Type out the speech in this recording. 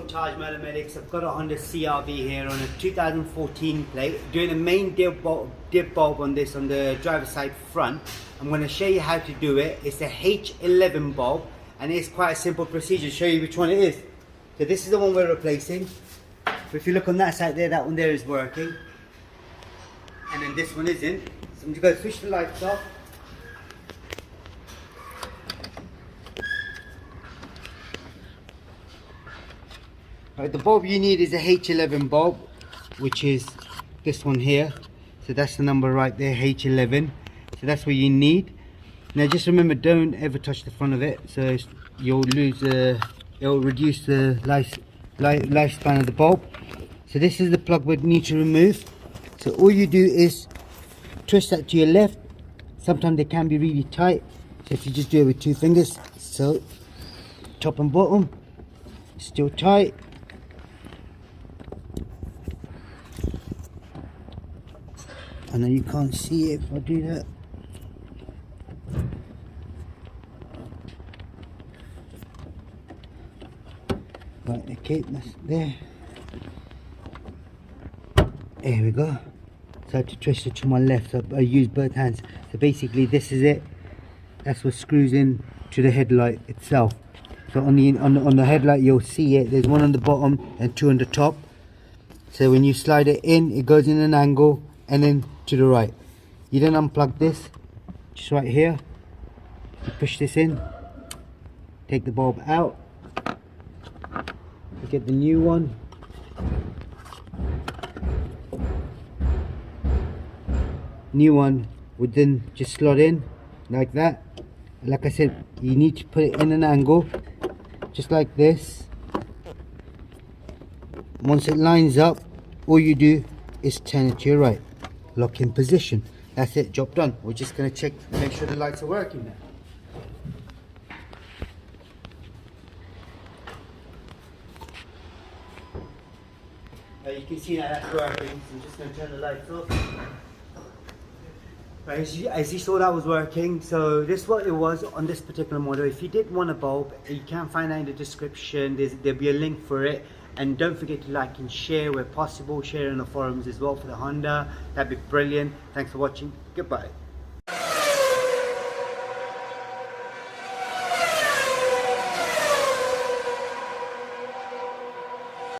Tajmotormedics. I've got a Honda CRV here on a 2014 plate. Doing a main dip bulb on this on the driver's side front. I'm going to show you how to do it. It's a H11 bulb and it's quite a simple procedure. Show you which one it is. So this is the one we're replacing. If you look on that side there, that one there is working. And then this one isn't. So I'm just going to switch the lights off. Right, the bulb you need is a H11 bulb, which is this one here. So that's the number right there, H11. So that's what you need. Now just remember, don't ever touch the front of it, so you'll lose it'll reduce the lifespan of the bulb. So this is the plug we need to remove. So all you do is twist that to your left. Sometimes they can be really tight, so if you just do it with two fingers, so top and bottom, still tight. I know you can't see it if I do that. Right, okay, that's there. There we go. So I have to twist it to my left, so I use both hands. So basically this is it. That's what screws in to the headlight itself. So on the headlight you'll see it. There's one on the bottom and two on the top. So when you slide it in, it goes in an angle and then to the right. You then unplug this, just right here. You push this in, take the bulb out, you get the new one. New one would then just slot in like that. Like I said, you need to put it in an angle, just like this. Once it lines up, all you do is turn it to your right. Lock in position. That's it, job done. We're just going to check, make sure the lights are working now. You can see now that's working, so I'm just going to turn the lights off. Right, as you saw that was working, so this is what it was on this particular model. If you did want a bulb, you can find that in the description. There'll be a link for it. And don't forget to like and share where possible. Share in the forums as well for the Honda. That'd be brilliant. Thanks for watching. Goodbye.